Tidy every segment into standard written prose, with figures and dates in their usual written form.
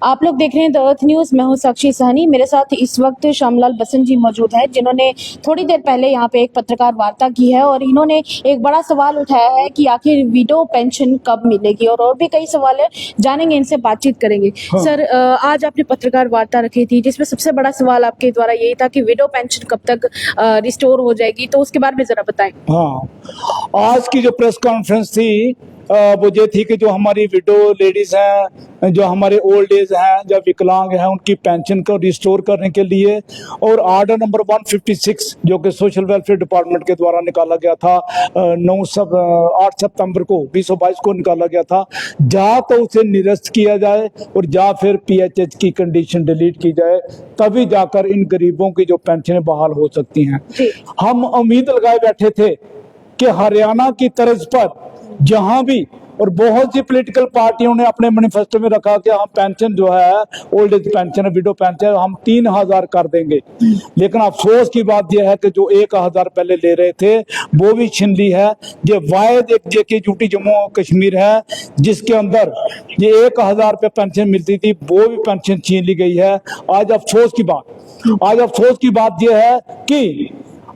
आप लोग देख रहे हैं द अर्थ न्यूज। मैं हूं साक्षी सहनी। मेरे साथ इस वक्त श्यामलाल बसंत जी मौजूद हैं, जिन्होंने थोड़ी देर पहले यहाँ पे एक पत्रकार वार्ता की है और इन्होंने एक बड़ा सवाल उठाया है कि आखिर विडो पेंशन कब मिलेगी, और भी कई सवाल है, जानेंगे, इनसे बातचीत करेंगे। हाँ। सर, आज आपने पत्रकार वार्ता रखी थी जिसमें सबसे बड़ा सवाल आपके द्वारा यही था कि विडो पेंशन कब तक रिस्टोर हो जाएगी, तो उसके बारे में जरा बताएं। हाँ, आज की जो प्रेस कॉन्फ्रेंस थी वो ये थी कि जो हमारी विडो लेडीज हैं, जो हमारे ओल्ड एज हैं, जो विकलांग हैं, उनकी पेंशन को रिस्टोर करने के लिए और आर्डर नंबर 156 जो कि सोशल वेलफेयर डिपार्टमेंट के द्वारा निकाला गया था 8 सितंबर को 2022 को निकाला गया था, जा तो उसे निरस्त किया जाए और जा फिर पीएचएच की कंडीशन डिलीट की जाए, तभी जाकर इन गरीबों की जो पेंशनें बहाल हो सकती हैं। हम उम्मीद लगाए बैठे थे कि हरियाणा की तर्ज पर जहां भी, और बहुत सी पॉलिटिकल पार्टियों ने अपने मैनिफेस्टो में रखा कि हम पेंशन जो है, old age pension, window pension हम 3000 कर देंगे, लेकिन अफसोस की बात यह है कि जो 1000 पहले ले रहे थे वो भी छीन ली है। ये वायद एक जेके यूटी जम्मू कश्मीर है जिसके अंदर ये 1000 रुपये पेंशन मिलती थी, वो भी पेंशन छीन ली गई है। आज अफसोस की बात यह है कि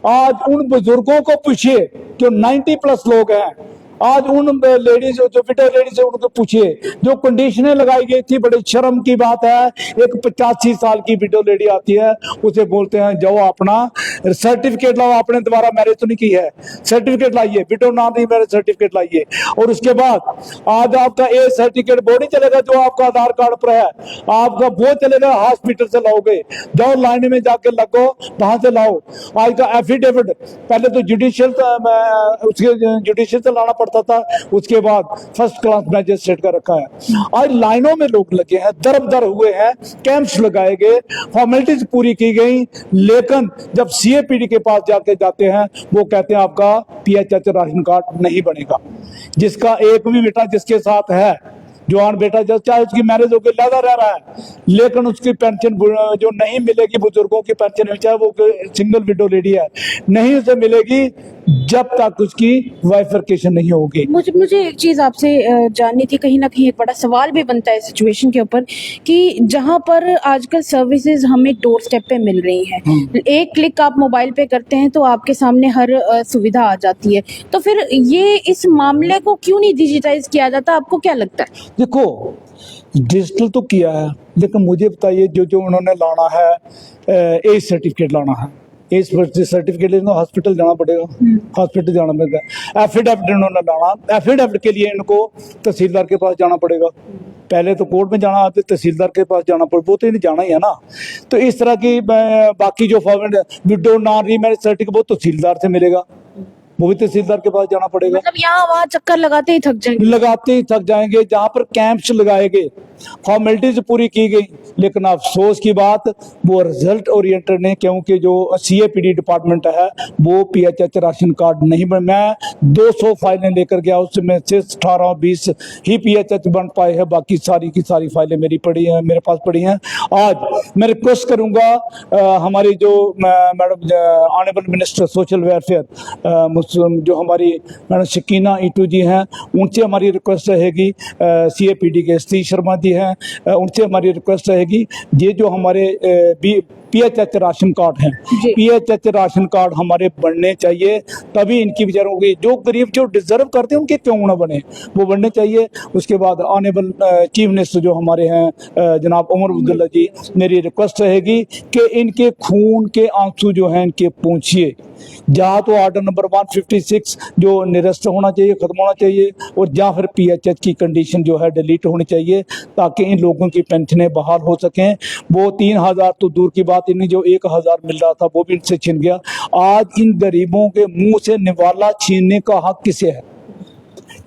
आज उन बुजुर्गों को पूछिए जो 90 प्लस लोग हैं, आज उन लेडीज जो विडो लेडीज है उनको पूछिए, जो कंडीशनें लगाई गई थी, बड़ी शर्म की बात है। एक 85 साल की विडो लेडी आती है, उसे बोलते हैं जाओ अपना सर्टिफिकेट लाओ, आपने दोबारा मैरिज तो नहीं की है, सर्टिफिकेट लाइए, विडो नाम नहीं मैरिज सर्टिफिकेट लाइए। और उसके बाद आज आपका ए सर्टिफिकेट वो नहीं चलेगा जो आपका आधार कार्ड पर है, आपका वो चलेगा, हॉस्पिटल से लाओगे, जाओ लाइन में जाके लगो, वहां से लाओ। आज का एफिडेविट पहले तो जुडिशियल से लाना पड़ता था, उसके बाद फर्स्ट क्लास मैजिस्ट्रेट का रखा है। आज लाइनों में लोग लगे हैं, दर हुए हैं, कैंप्स लगाए गए, फॉर्मेलिटीज पूरी की गई, लेकिन जब सीएपीडी के पास जाते हैं वो कहते हैं आपका पीएचएच राशन कार्ड नहीं बनेगा। जिसका एक भी बेटा जिसके साथ है, जवान बेटा, जब चाहे उसकी मैरिज होकर लगा रह रहा है, लेकिन उसकी पेंशन जो नहीं मिलेगी, बुजुर्गों की पेंशन, चाहे वो सिंगल विडो लेडी है, नहीं उसे मिलेगी जब तक उसकी वाइफिकेशन नहीं होगी। मुझे एक चीज आपसे जाननी थी, कहीं ना कहीं एक बड़ा सवाल भी बनता है सिचुएशन के ऊपर कि जहां पर आजकल सर्विसेज हमें डोर स्टेप पे मिल रही हैं, एक क्लिक आप मोबाइल पे करते हैं तो आपके सामने हर सुविधा आ जाती है, तो फिर ये इस मामले को क्यों नहीं डिजिटाइज किया जाता, आपको क्या लगता है? देखो, डिजिटल तो किया है, लेकिन मुझे बताइए जो उन्होंने लाना है, एज सर्टिफिकेट लाना है, एज सर्टिफिकेट लेना हॉस्पिटल जाना पड़ेगा, हॉस्पिटल जाना पड़ेगा। एफिडेविट इन्होंने लाना, एफिडेविट के लिए इनको तहसीलदार के पास जाना पड़ेगा, पहले तो कोर्ट में जाना, तो तहसीलदार के पास जाना पड़ेगा, वो तो इन्हें जाना ही है ना। तो इस तरह की बाकी जो format window non remarriage certificate वो तहसीलदार से मिलेगा, वो भी तहसीलदार के पास जाना पड़ेगा। मतलब यहाँ वहाँ चक्कर लगाते ही थक जाएंगे। जहाँ पर कैंप्स लगाए गए, फॉर्मेलिटीज पूरी की गई, लेकिन अफसोस की बात वो रिजल्ट ओरिएंटेड नहीं, क्योंकि जो सीएपीडी डिपार्टमेंट है वो पीएचएच राशन कार्ड नहीं बन। मैं 200 फाइलें लेकर गया, उसमें से 18-20 ही पीएचएच बन पाए हैं, बाकी सारी की सारी फाइलें मेरे पास पड़ी हैं। आज मैं रिक्वेस्ट करूंगा हमारी जो madam honourable minister social welfare जो हमारी मैडम शकीना ईटू जी हैं, उनसे हमारी रिक्वेस्ट रहेगी, सीएपीडी के सतीश शर्मा जी हैं, उनसे हमारी रिक्वेस्ट रहेगी, ये जो हमारे पीएचएच राशन कार्ड हैं, पीएचएच राशन कार्ड हमारे बनने चाहिए, तभी इनकी बेचारों की जो गरीब जो डिजर्व करते हैं उनके क्यों ना बने, वो बनने चाहिए। उसके बाद ऑनरेबल चीफ मिनिस्टर जो हमारे हैं जनाब उमर अब्दुल्ला जी, मेरी रिक्वेस्ट रहेगी कि इनके खून के आंसू जो हैं इनके पूछिए, जहाँ तो आर्डर नंबर 156 जो निरस्त होना चाहिए, खत्म होना चाहिए, और जहाँ फिर पीएचएच की कंडीशन जो है डिलीट होनी चाहिए, ताकि इन लोगों की पेंशनें बहाल हो सकें। वो 3000 तो दूर की बात, इन्हें जो 1000 मिल रहा था वो भी इनसे छीन गया। आज इन गरीबों के मुंह से निवाला छीनने का हक किसे है?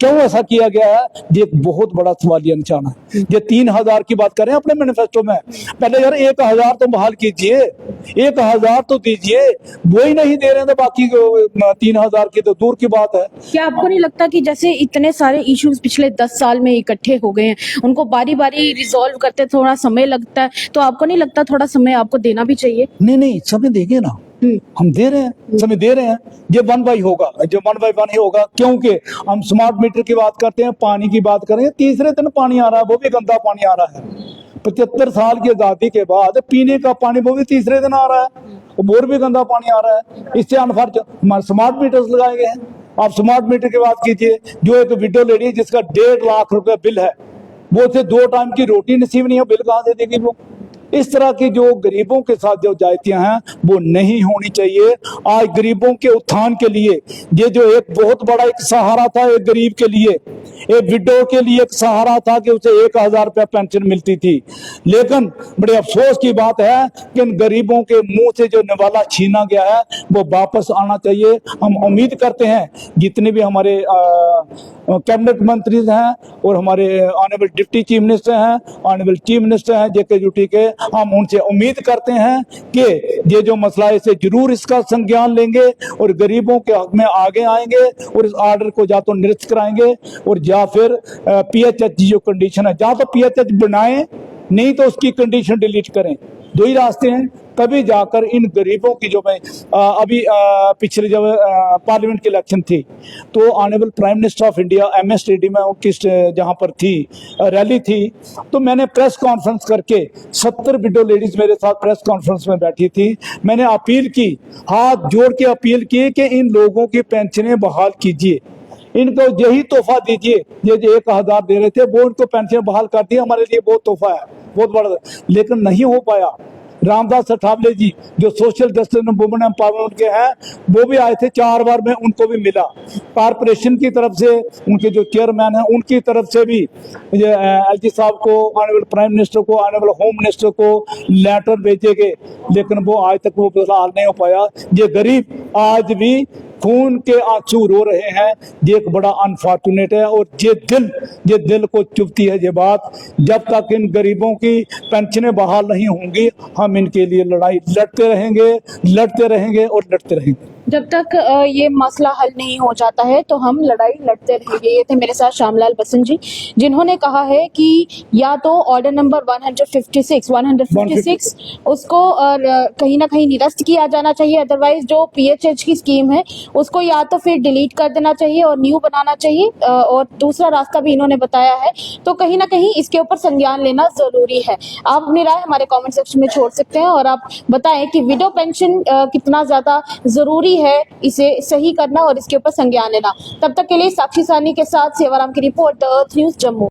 क्यों ऐसा किया गया है? ये एक बहुत बड़ा सवालिया निशान है। ये 3000 की बात करें अपने मैनिफेस्टो में, पहले यार 1000 तो बहाल कीजिए, 1000 तो दीजिए, वो ही नहीं दे रहे हैं तो बाकी 3000 की तो दूर की बात है। क्या आपको नहीं लगता कि जैसे इतने सारे इश्यूज पिछले 10 साल में इकट्ठे हो गए हैं, उनको बारी बारी रिजॉल्व करते थोड़ा समय लगता है, तो आपको नहीं लगता थोड़ा समय आपको देना भी चाहिए? नहीं, समय देंगे ना, हम दे रहे हैं, समय दे रहे हैं। ये 1 होगा, जो 1 ही होगा, क्योंकि हम स्मार्ट मीटर की बात करते हैं, पानी की बात करें, तीसरे दिन पानी आ रहा है, वो भी गंदा पानी आ रहा है, 75 साल की आजादी के बाद पीने का पानी वो भी तीसरे दिन आ रहा है, और भी गंदा पानी आ रहा है। इससे अनफॉर्चुनेट स्मार्ट मीटर्स लगाए गए हैं। आप स्मार्ट मीटर की बात कीजिए, जो एक विडो लेडी जिसका 1.5 लाख रुपए बिल है, वो उसे 2 टाइम की रोटी नसीब नहीं है, बिल कहाँ से देगी वो। इस तरह की जो गरीबों के साथ जो जायतियां हैं वो नहीं होनी चाहिए। आज गरीबों के उत्थान के लिए ये जो एक बहुत बड़ा एक सहारा था, एक गरीब के लिए, एक विडो के लिए एक सहारा था कि उसे 1000 रुपया पेंशन मिलती थी। लेकिन बड़े अफसोस की बात है कि इन गरीबों के मुंह से जो निवाला छीना गया है वो वापस आना चाहिए। हम उम्मीद करते हैं जितने भी हमारे कैबिनेट मंत्री हैं और हमारे ऑनरेबल डिप्टी चीफ मिनिस्टर हैं, ऑनरेबल चीफ मिनिस्टर हैं JK के, हम उनसे उम्मीद करते हैं कि ये जो मसला है इसे जरूर इसका संज्ञान लेंगे और गरीबों के हक में आगे आएंगे और इस ऑर्डर को या तो निरस्त कराएंगे और या फिर PHH जो कंडीशन है, या तो PHH बनाएं, नहीं तो उसकी कंडीशन डिलीट करें। 2 ही रास्ते हैं, तभी जाकर इन गरीबों की जो मैं अभी पिछले जब पार्लियामेंट की इलेक्शन थी तो honourable prime minister of India MS stadium में उनकी जहां पर थी रैली थी, तो मैंने प्रेस कॉन्फ्रेंस करके 70 विडो लेडीज मेरे साथ प्रेस कॉन्फ्रेंस में बैठी थी। मैंने अपील की, हाथ जोड़ के अपील की कि इन लोगों की पेंशनें बहाल कीजिए, इनको यही तोहफा दीजिए। ये जो 1000 दे रहे थे वो इनको पेंशन बहाल कर दिए, हमारे लिए बहुत तोहफा है, बहुत बड़ा, लेकिन नहीं हो पाया। रामदास अठावले जी जो social justice and women empowerment के हैं वो भी आए थे, 4 बार में उनको भी मिला। कॉर्पोरेशन की तरफ से उनके जो चेयरमैन हैं उनकी तरफ से भी LG साहब को, ऑनरेबल प्राइम मिनिस्टर को, ऑनरेबल होम मिनिस्टर को लेटर भेजे गए, लेकिन वो आज तक वो बहाल नहीं हो पाया। ये गरीब आज भी खून के आंसू रो रहे हैं, ये एक बड़ा अनफॉर्चुनेट है और ये दिल को चुभती है ये बात। जब तक इन गरीबों की पेंशनें बहाल नहीं होंगी हम इनके लिए लड़ाई लड़ते रहेंगे और लड़ते रहेंगे। जब तक ये मसला हल नहीं हो जाता है तो हम लड़ाई लड़ते रहेंगे। ये थे मेरे साथ श्यामलाल बसंत जी, जिन्होंने कहा है कि या तो ऑर्डर नंबर 156 उसको कहीं ना कहीं निरस्त किया जाना चाहिए, अदरवाइज जो PHH की स्कीम है उसको या तो फिर डिलीट कर देना चाहिए और न्यू बनाना चाहिए, और दूसरा रास्ता भी इन्होंने बताया है। तो कहीं ना कहीं इसके ऊपर संज्ञान लेना जरूरी है। आप अपनी राय हमारे कॉमेंट सेक्शन में छोड़ सकते हैं और आप बताएं कि विडो पेंशन कितना ज्यादा जरूरी है इसे सही करना और इसके ऊपर संज्ञान लेना। तब तक के लिए साक्षी सानी के साथ सेवाराम की report, the earth news, Jammu.